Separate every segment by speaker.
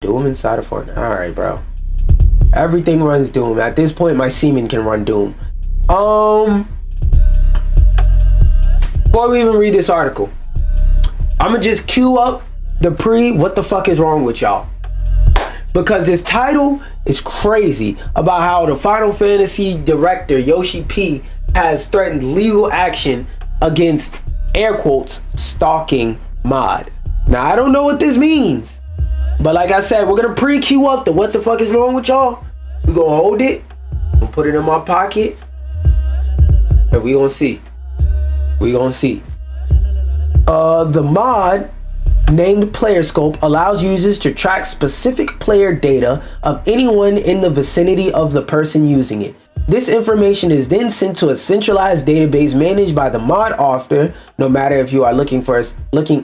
Speaker 1: Doom inside of Fortnite. Alright, bro. Everything runs Doom. At this point, my semen can run Doom. Before we even read this article, I'ma just queue up the what the fuck is wrong with y'all? Because this title is crazy about how the Final Fantasy director Yoshi P has threatened legal action against, air quotes, stalking mod. Now I don't know what this means, but like I said, we're gonna pre-queue up the what the fuck is wrong with y'all. We gonna hold it, we'll put it in my pocket, and we gonna see. We gonna see. The mod named Player Scope allows users to track specific player data of anyone in the vicinity of the person using it. This information is then sent to a centralized database managed by the mod author, no matter if you are looking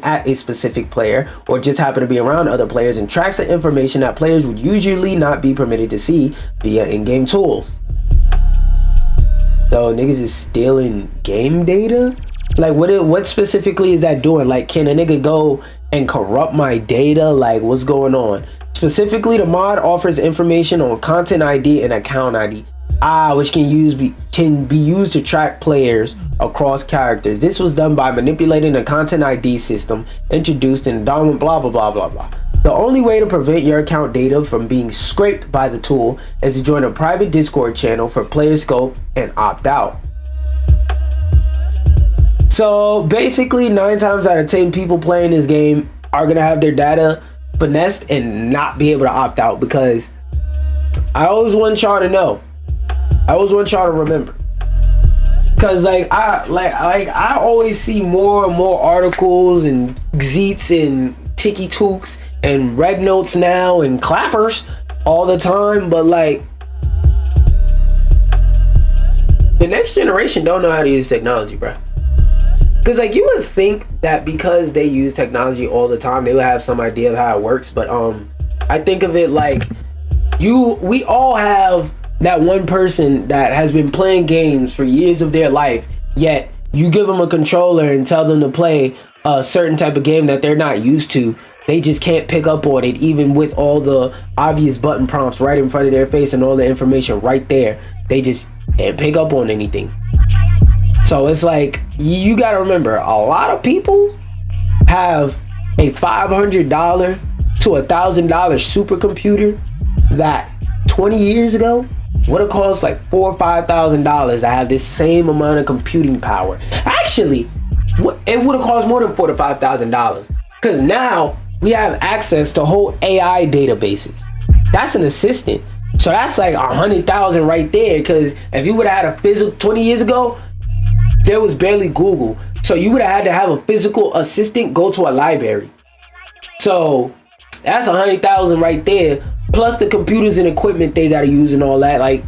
Speaker 1: at a specific player or just happen to be around other players, and tracks the information that players would usually not be permitted to see via in-game tools. So niggas is stealing game data? Like what specifically is that doing? Like, can a nigga go and corrupt my data? Like, what's going on? Specifically, the mod offers information on content ID and account ID, which can be used to track players across characters. This was done by manipulating the content ID system introduced in blah blah blah blah blah. The only way to prevent your account data from being scraped by the tool is to join a private Discord channel for Player Scope and opt out. So basically 9 times out of 10 people playing this game are gonna have their data finessed and not be able to opt out, because I always want y'all to know. I always want y'all to remember. Cause I always see more and more articles and Zeets and Tiki Tooks and Red Notes now and Clappers all the time, but like the next generation don't know how to use technology, bro. Because like you would think that because they use technology all the time, they would have some idea of how it works. But I think of it like we all have that one person that has been playing games for years of their life, yet you give them a controller and tell them to play a certain type of game that they're not used to. They just can't pick up on it, even with all the obvious button prompts right in front of their face and all the information right there. They just can't pick up on anything. So it's like, you gotta remember, a lot of people have a $500 to $1,000 supercomputer that 20 years ago would have cost like $4,000 or $5,000 to have this same amount of computing power. Actually, it would have cost more than $4,000 to $5,000, because now we have access to whole AI databases. That's an assistant. So that's like 100,000 right there, because if you would have had a physical 20 years ago, there was barely Google. So you would have had to have a physical assistant go to a library. So that's 100,000 right there, plus the computers and equipment they gotta use and all that, like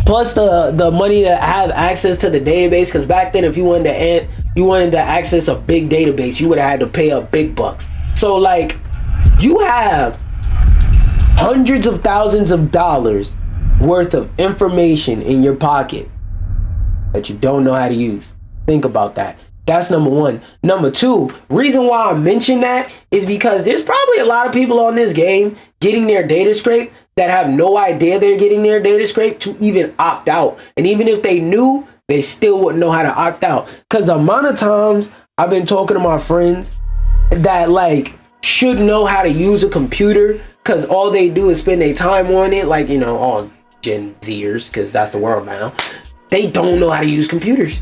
Speaker 1: plus the money to have access to the database, because back then if you wanted to access a big database, you would have had to pay up big bucks. So like, you have hundreds of thousands of dollars worth of information in your pocket that you don't know how to use. Think about that. That's number one. Number two, reason why I mention that is because there's probably a lot of people on this game getting their data scraped that have no idea they're getting their data scraped to even opt out. And even if they knew, they still wouldn't know how to opt out. Because the amount of times I've been talking to my friends that like should know how to use a computer, because all they do is spend their time on it, like, you know, all Gen Zers, because that's the world now. They don't know how to use computers.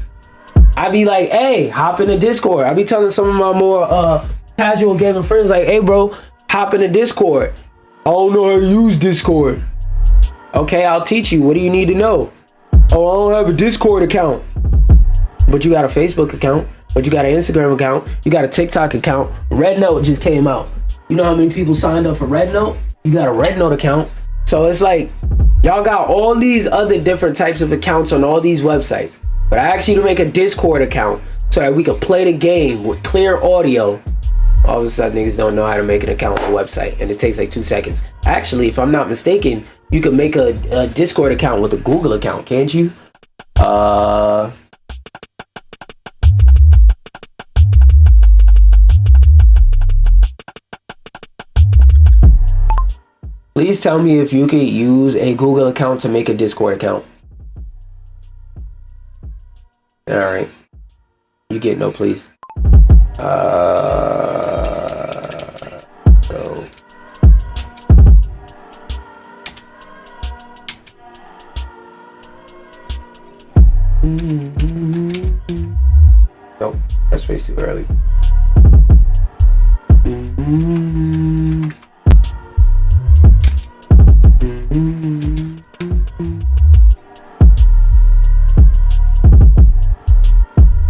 Speaker 1: I be like, hey, hop in the Discord. I be telling some of my more casual gaming friends, like, hey bro, hop in the Discord. I don't know how to use Discord. Okay, I'll teach you. What do you need to know? Oh, I don't have a Discord account. But you got a Facebook account. But you got an Instagram account. You got a TikTok account. Red Note just came out. You know how many people signed up for Red Note? You got a Red Note account. So it's like, y'all got all these other different types of accounts on all these websites. But I asked you to make a Discord account so that we could play the game with clear audio. All of a sudden, niggas don't know how to make an account on a website, and it takes like 2 seconds. Actually, if I'm not mistaken, you can make a Discord account with a Google account, can't you? Please tell me if you could use a Google account to make a Discord account. All right. You get no, please. So. Nope, that's way too early.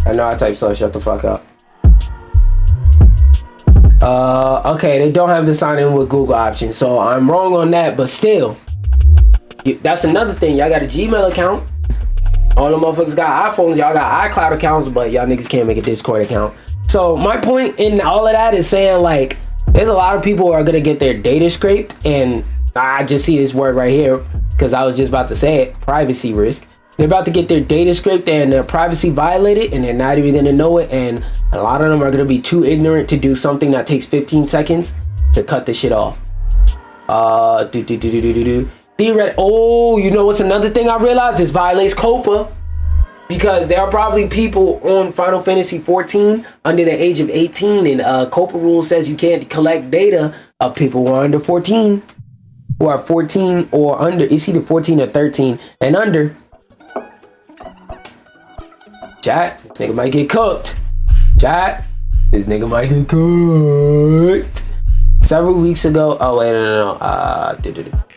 Speaker 1: I know I type slow, shut the fuck up. Okay, they don't have the sign in with Google option, so I'm wrong on that, but still. That's another thing. Y'all got a Gmail account. All the motherfuckers got iPhones, y'all got iCloud accounts, but y'all niggas can't make a Discord account. So my point in all of that is saying, like, there's a lot of people who are gonna get their data scraped, and I just see this word right here because I was just about to say it, privacy risk. They're about to get their data scraped and their privacy violated, and they're not even gonna know it, and a lot of them are gonna be too ignorant to do something that takes 15 seconds to cut the shit off. Oh, you know what's another thing I realized? This violates COPPA, because there are probably people on Final Fantasy 14 under the age of 18, and COPPA rule says you can't collect data of people who are under 14, who are 14 or under. It's either 14 or 13 and under. Chat, this nigga might get cooked. Chat, this nigga might get cooked. Several weeks ago, oh wait, no.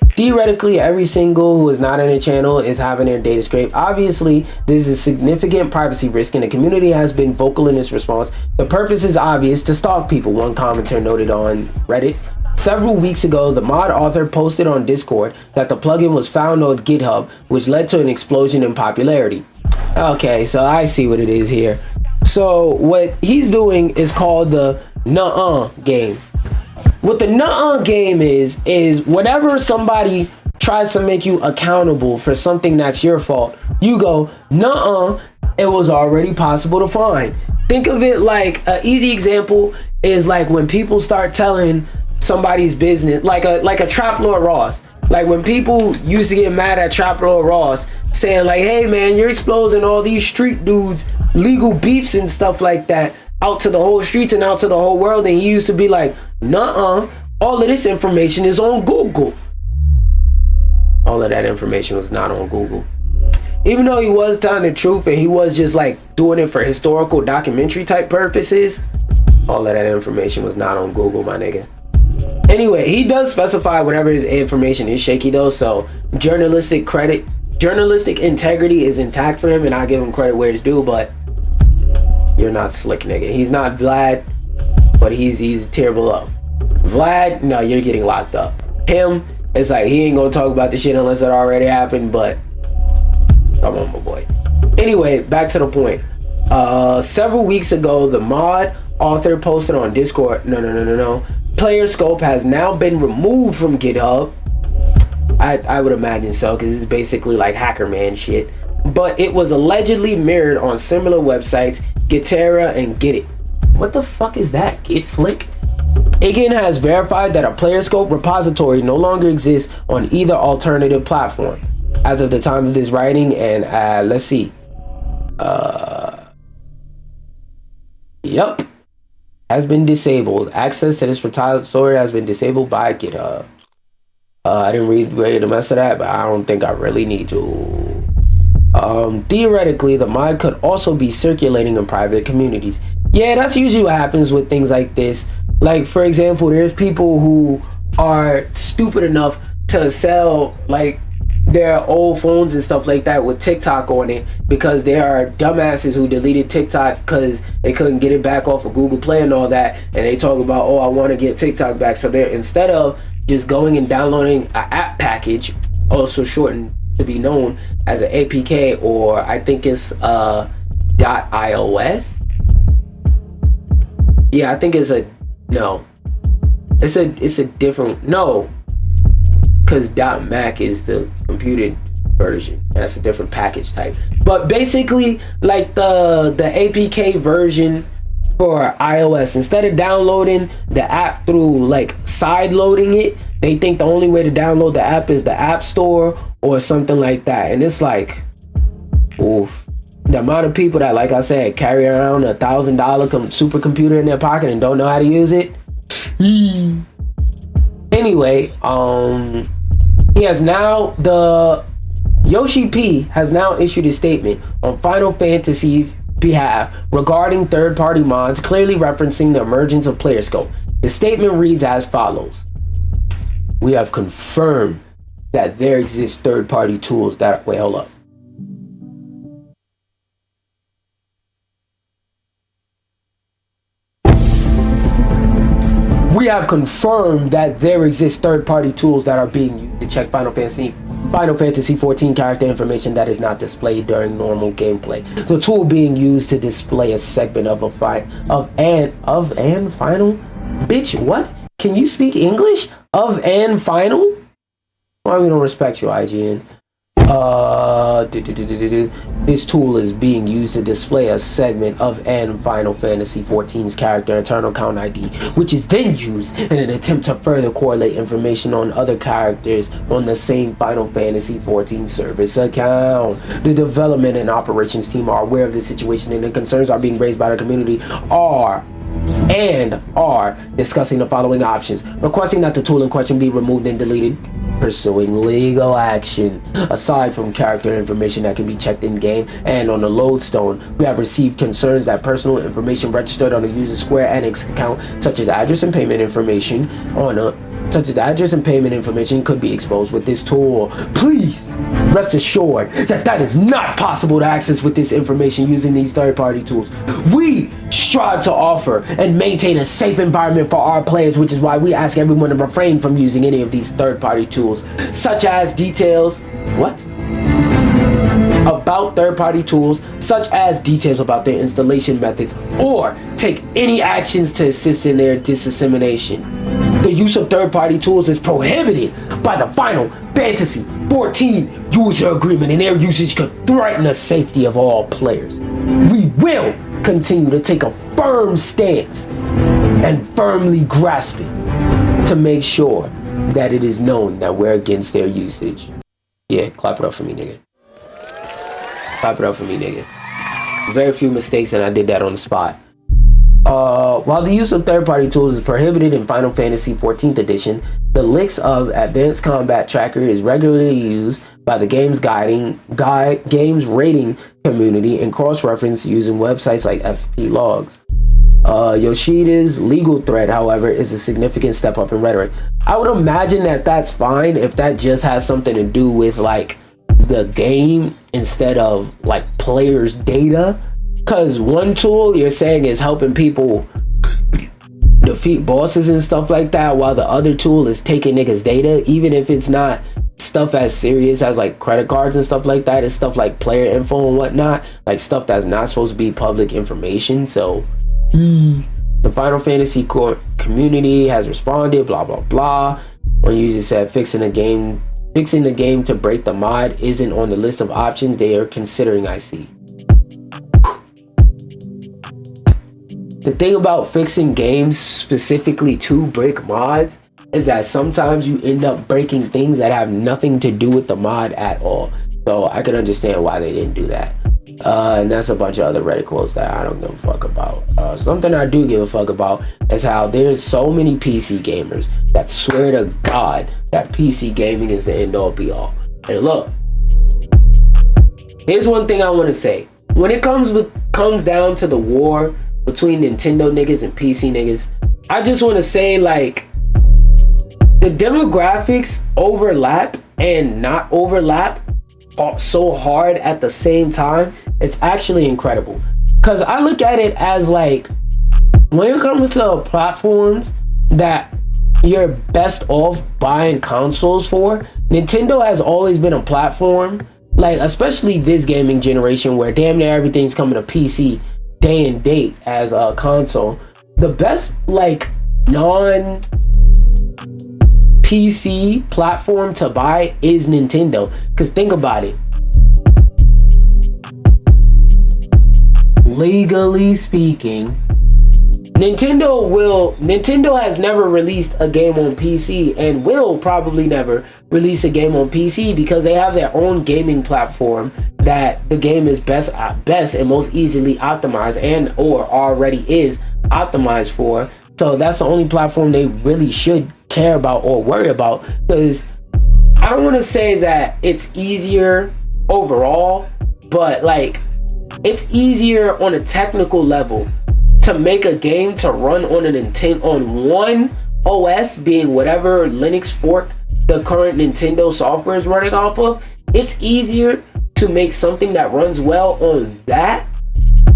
Speaker 1: Theoretically, every single who is not in a channel is having their data scraped. Obviously, this is a significant privacy risk, and the community has been vocal in its response. The purpose is obvious: to stalk people, one commenter noted on Reddit. Several weeks ago, the mod author posted on Discord that the plugin was found on GitHub, which led to an explosion in popularity. Okay, so I see what it is here. So what he's doing is called the nuh-uh game. What the nuh-uh game is whenever somebody tries to make you accountable for something that's your fault, you go, nuh-uh, it was already possible to find. Think of it like an easy example is like when people start telling somebody's business, like a Trap Lord Ross. Like when people used to get mad at Trap Lord Ross, saying like, hey man, you're exposing all these street dudes, legal beefs and stuff like that out to the whole streets and out to the whole world. And he used to be like, nuh-uh, all of this information is on Google. All of that information was not on Google. Even though he was telling the truth and he was just like doing it for historical documentary type purposes, all of that information was not on Google, my nigga. Anyway, he does specify whenever his information is shaky though, so journalistic integrity is intact for him, and I give him credit where it's due, but you're not slick, nigga. He's not Vlad, but he's terrible up. Vlad, no, you're getting locked up. Him, it's like he ain't gonna talk about the shit unless it already happened, but come on, my boy. Anyway, back to the point. Several weeks ago, the mod author posted on Discord, no. Player scope has now been removed from GitHub. I would imagine so, because it's basically like hacker man shit. But it was allegedly mirrored on similar websites, Gitera and Git It. What the fuck is that? Gitflick? Again has verified that a player scope repository no longer exists on either alternative platform as of the time of this writing. And let's see. Yep. Has been disabled. Access to this repository has been disabled by GitHub. I didn't read the rest of that, but I don't think I really need to. Theoretically, the mod could also be circulating in private communities. Yeah, that's usually what happens with things like this. Like, for example, there's people who are stupid enough to sell like their old phones and stuff like that with TikTok on it, because there are dumbasses who deleted TikTok because they couldn't get it back off of Google Play and all that, and they talk about, oh, I want to get TikTok back. So they're, instead of just going and downloading an app package, also shortened to be known as an APK, or I think it's .ios. Yeah, I think it's a it's a different because .mac is the computed version. That's a different package type. But basically, like the APK version for iOS. Instead of downloading the app through like side loading it, they think the only way to download the app is the App Store or something like that. And it's like, oof. The amount of people that, like I said, carry around $1,000 supercomputer in their pocket and don't know how to use it. Anyway, he has now, the Yoshi P has now issued a statement on Final Fantasy's behalf regarding third-party mods, clearly referencing the emergence of player scope. The statement reads as follows: "We have confirmed that there exist third-party tools that..." Wait, hold up. "We have confirmed that there exist third-party tools that are being used to check Final Fantasy 14 character information that is not displayed during normal gameplay." The tool being used to display a segment of an final. Bitch, what? Can you speak English? Of an final? Why we don't respect you, IGN? This tool is being used to display a segment of an Final Fantasy 14's character internal count ID, which is then used in an attempt to further correlate information on other characters on the same Final Fantasy 14 service account. The development and operations team are aware of this situation, and the concerns are being raised by the community are discussing the following options: requesting that the tool in question be removed and deleted, pursuing legal action. Aside from character information that can be checked in game and on the lodestone, we have received concerns that personal information registered on a user Square Enix account, such as address and payment information could be exposed with this tool. Please rest assured that is not possible to access with this information using these third-party tools. We strive to offer and maintain a safe environment for our players, which is why we ask everyone to refrain from using any of these third-party tools, such as details about third-party tools, such as details about their installation methods, or take any actions to assist in their dissemination. The use of third-party tools is prohibited by the Final Fantasy 14 user agreement, and their usage could threaten the safety of all players. We will continue to take a firm stance and firmly grasp it to make sure that it is known that we're against their usage. Yeah, clap it up for me, nigga. Clap it up for me, nigga. Very few mistakes, and I did that on the spot. While the use of third-party tools is prohibited in Final Fantasy 14th edition, the Licks of Advanced Combat Tracker is regularly used by the game's games rating community and cross-referenced using websites like FP Logs. Yoshida's legal threat, however, is a significant step up in rhetoric. I would imagine that that's fine if that just has something to do with like the game instead of like players' data. Because one tool you're saying is helping people defeat bosses and stuff like that, while the other tool is taking niggas' data, even if it's not stuff as serious as like credit cards and stuff like that. It's stuff like player info and whatnot, like stuff that's not supposed to be public information. So the Final Fantasy community has responded, blah blah blah. One user said fixing the game to break the mod isn't on the list of options they are considering. I see. The thing about fixing games specifically to break mods is that sometimes you end up breaking things that have nothing to do with the mod at all. So I can understand why they didn't do that. And that's a bunch of other Reddit quotes that I don't give a fuck about. Something I do give a fuck about is how there's so many PC gamers that swear to God that PC gaming is the end all be all. And look, here's one thing I want to say. When it comes down to the war between Nintendo niggas and PC niggas, I just want to say, like, the demographics overlap and not overlap so hard at the same time. It's actually incredible, because I look at it as like, when it comes to platforms that you're best off buying consoles for, Nintendo has always been a platform, like especially this gaming generation where damn near everything's coming to PC day and date as a console. The best like non PC platform to buy is Nintendo, because think about it, legally speaking, Nintendo has never released a game on PC and will probably never release a game on PC because they have their own gaming platform that the game is best and most easily optimized and or already is optimized for. So that's the only platform they really should care about or worry about, because I don't want to say that it's easier overall, but like it's easier on a technical level to make a game to run on on one OS, being whatever Linux fork the current Nintendo software is running off of. It's easier to make something that runs well on that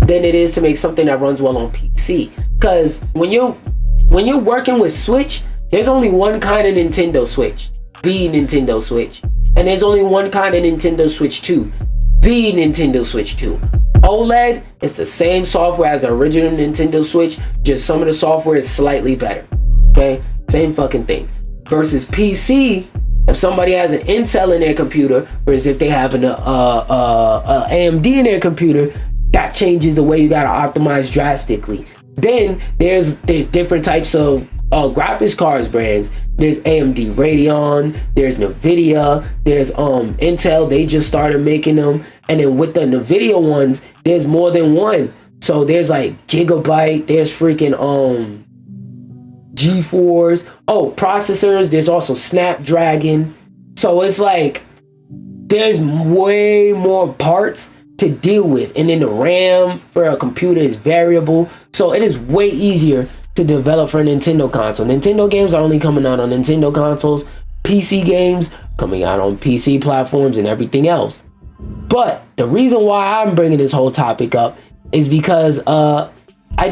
Speaker 1: than it is to make something that runs well on PC. Because when you're working with Switch, there's only one kind of Nintendo Switch, the Nintendo Switch, and there's only one kind of Nintendo Switch 2, the Nintendo Switch 2. OLED is the same software as the original Nintendo Switch, just some of the software is slightly better. Okay, same fucking thing. Versus PC, if somebody has an Intel in their computer, versus if they have an AMD in their computer, that changes the way you gotta optimize drastically. Then there's different types of graphics cards brands. There's AMD Radeon, there's Nvidia, there's Intel, they just started making them, and then with the Nvidia ones, there's more than one. So there's like Gigabyte, there's freaking G4s, processors, there's also Snapdragon. So it's like there's way more parts to deal with, and then the RAM for a computer is variable, so it is way easier to develop for a Nintendo console. Nintendo games are only coming out on Nintendo consoles, PC games coming out on PC platforms and everything else. But the reason why I'm bringing this whole topic up is because I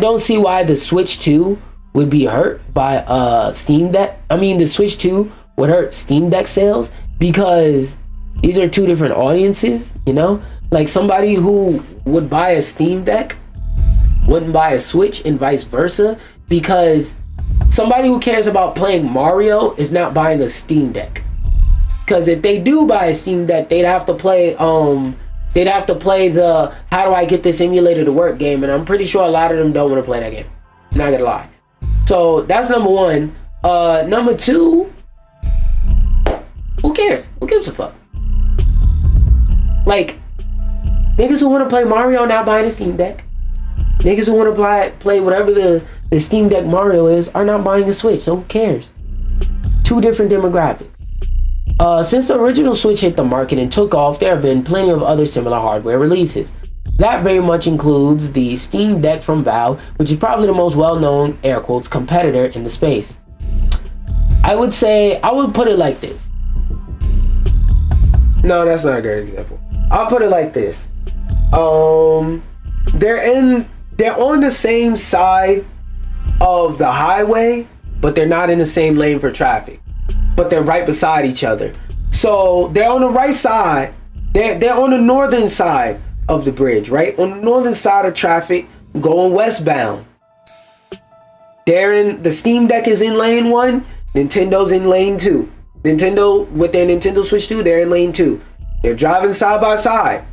Speaker 1: don't see why the Switch 2 would be hurt by Steam Deck. I mean, the Switch 2 would hurt Steam Deck sales, because these are two different audiences, you know? Like somebody who would buy a Steam Deck wouldn't buy a Switch, and vice versa, because somebody who cares about playing Mario is not buying a Steam Deck. Because if they do buy a Steam Deck, they'd have to play the how do I get this emulator to work game, and I'm pretty sure a lot of them don't want to play that game. Not gonna lie. So that's number one. Number two, who cares? Who gives a fuck? Like, niggas who want to play Mario not buying a Steam Deck. Niggas who want to play whatever the Steam Deck Mario is are not buying a Switch, so who cares? Two different demographics. Since the original Switch hit the market and took off, there have been plenty of other similar hardware releases. That very much includes the Steam Deck from Valve, which is probably the most well-known, air quotes, competitor in the space. I would put it like this. No, that's not a great example. I'll put it like this. They're on the same side of the highway, but they're not in the same lane for traffic. But they're right beside each other. So they're on the right side. They're on the northern side of the bridge, right? On the northern side of traffic, going westbound. The Steam Deck is in lane 1, Nintendo's in lane 2. Nintendo, with their Nintendo Switch 2, they're in lane 2. They're driving side by side.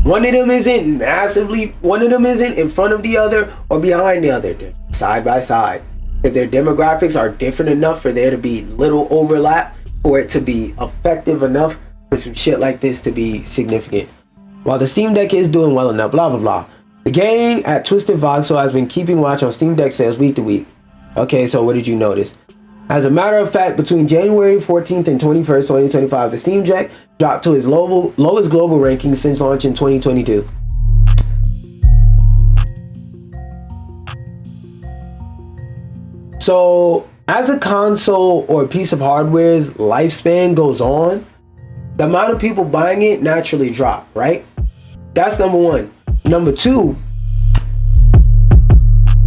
Speaker 1: One of them isn't in front of the other or behind the other. They're side by side, because their demographics are different enough for there to be little overlap for it to be effective enough for some shit like this to be significant. While the Steam Deck is doing well enough, blah blah blah. The gang at Twisted Voxel has been keeping watch on Steam Deck sales week to week. Okay, so what did you notice? As a matter of fact, between January 14th and 21st, 2025, the Steam Deck dropped to its lowest global ranking since launch in 2022. So, as a console or a piece of hardware's lifespan goes on, the amount of people buying it naturally drop, right? That's number one. Number two,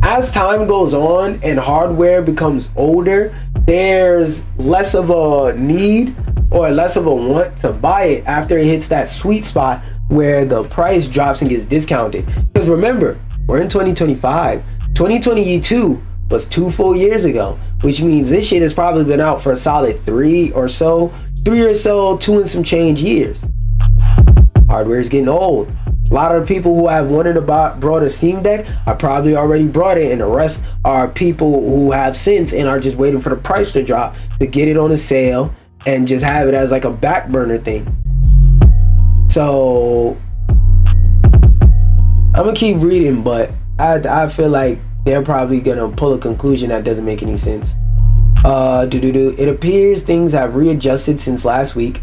Speaker 1: as time goes on and hardware becomes older, there's less of a need or less of a want to buy it after it hits that sweet spot where the price drops and gets discounted. Because remember, we're in 2025. 2022 was 2 full years ago, which means this shit has probably been out for a solid 3 or so, 2 and some change years. Hardware is getting old. A lot of the people who have wanted to brought a Steam Deck, I probably already brought it, and the rest are people who have since and are just waiting for the price to drop to get it on a sale and just have it as like a back burner thing. So I'm gonna keep reading, but I feel like they're probably gonna pull a conclusion that doesn't make any sense. It appears things have readjusted since last week.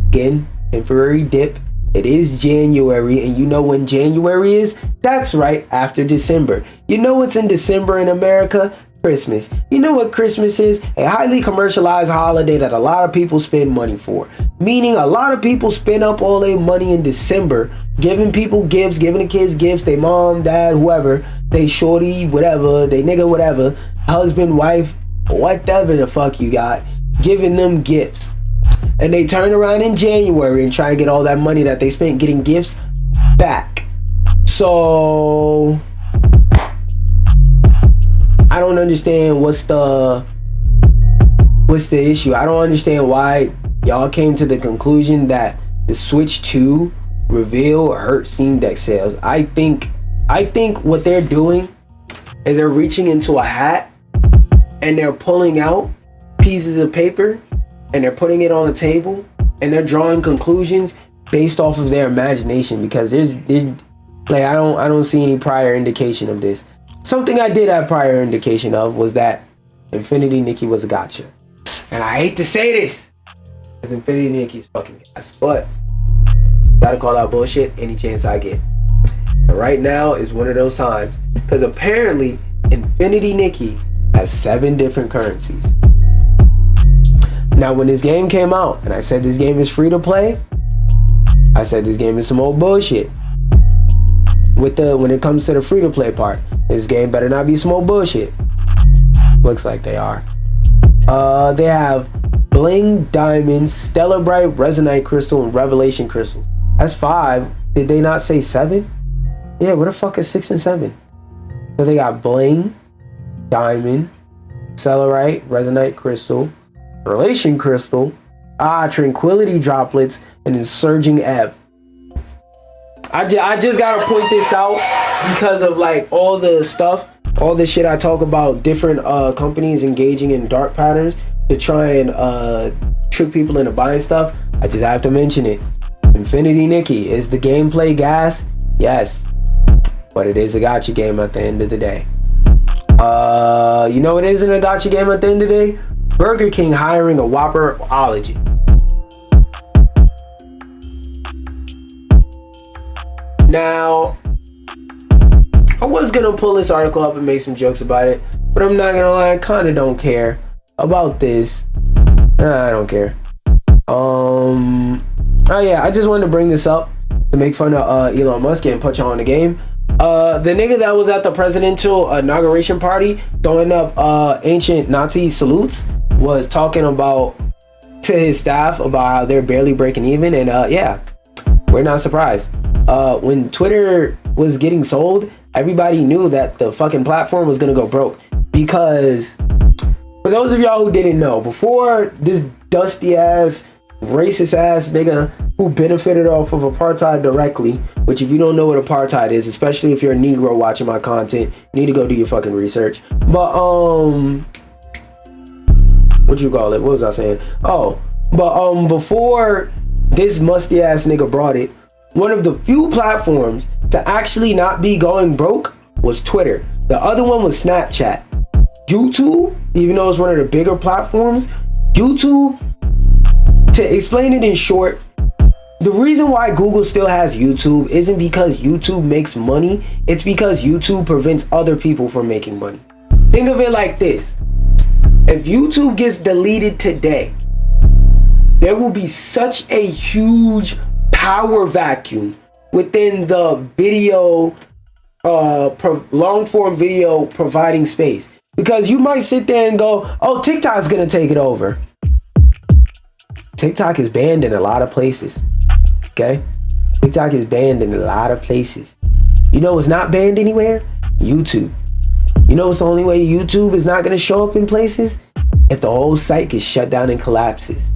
Speaker 1: Again, temporary dip. It is January, and you know when January is? That's right, after December. You know what's in December in America? Christmas. You know what Christmas is? A highly commercialized holiday that a lot of people spend money for. Meaning a lot of people spend up all their money in December, giving people gifts, giving the kids gifts, they mom, dad, whoever, they shorty, whatever, they nigga, whatever, husband, wife, whatever the fuck you got, giving them gifts. And they turn around in January and try and get all that money that they spent getting gifts back. So I don't understand what's the issue. I don't understand why y'all came to the conclusion that the Switch 2 reveal hurt Steam Deck sales. I think what they're doing is they're reaching into a hat and they're pulling out pieces of paper and they're putting it on the table and they're drawing conclusions based off of their imagination, because there's like I don't see any prior indication of this. Something I did have prior indication of was that Infinity Nikki was a gotcha. And I hate to say this, because Infinity Nikki is fucking gas, but gotta call out bullshit any chance I get. And right now is one of those times, because apparently Infinity Nikki has 7 different currencies. Now when this game came out and I said this game is free to play, I said this game is some old bullshit. When it comes to the free to play part, this game better not be some old bullshit. Looks like they are. They have Bling, Diamond, Stellar Bright, Resonite Crystal, and Revelation Crystal. That's 5. Did they not say 7? Yeah, where the fuck is 6 and 7? So they got Bling, Diamond, Stellarite, Resonite Crystal, Relation Crystal, Tranquility Droplets, and then Surging Ebb. I just gotta point this out because of like all the stuff, all the shit I talk about different companies engaging in dark patterns to try and trick people into buying stuff. I just have to mention it. Infinity Nikki, is the gameplay gas? Yes, but it is a gacha game at the end of the day. You know it isn't a gacha game at the end of the day? Burger King hiring a Whopperology. Now, I was gonna pull this article up and make some jokes about it, but I'm not gonna lie, I kinda don't care about this. I don't care. Oh yeah, I just wanted to bring this up to make fun of Elon Musk and put y'all on the game. The nigga that was at the presidential inauguration party throwing up ancient Nazi salutes was talking about to his staff about how they're barely breaking even, and yeah, we're not surprised. When Twitter was getting sold, everybody knew that the fucking platform was gonna go broke, because for those of y'all who didn't know, before this dusty ass, racist ass nigga who benefited off of apartheid directly, which if you don't know what apartheid is, especially if you're a Negro watching my content, you need to go do your fucking research. But what you call it? What was I saying? Before this musty ass nigga brought it, one of the few platforms to actually not be going broke was Twitter. The other one was Snapchat. YouTube, even though it's one of the bigger platforms, YouTube, to explain it in short, the reason why Google still has YouTube isn't because YouTube makes money, it's because YouTube prevents other people from making money. Think of it like this. If YouTube gets deleted today, there will be such a huge power vacuum within the video, long form video providing space. Because you might sit there and go, oh, TikTok's gonna take it over. TikTok is banned in a lot of places. Okay? TikTok is banned in a lot of places. You know what's not banned anywhere? YouTube. You know what's the only way YouTube is not gonna show up in places? If the whole site gets shut down and collapses.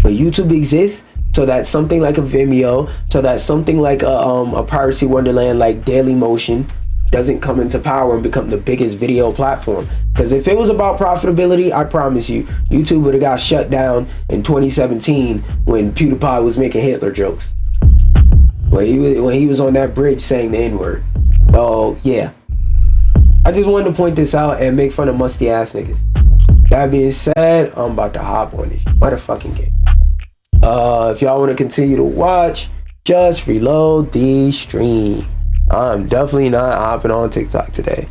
Speaker 1: But YouTube exists so that something like a Vimeo, so that something like a piracy wonderland like Dailymotion doesn't come into power and become the biggest video platform. Because if it was about profitability, I promise you, YouTube would have got shut down in 2017 when PewDiePie was making Hitler jokes. When he was on that bridge saying the N-word. So yeah, I just wanted to point this out and make fun of musty ass niggas. That being said, I'm about to hop on this motherfucking game. If y'all want to continue to watch, just reload the stream. I'm definitely not hopping on TikTok today.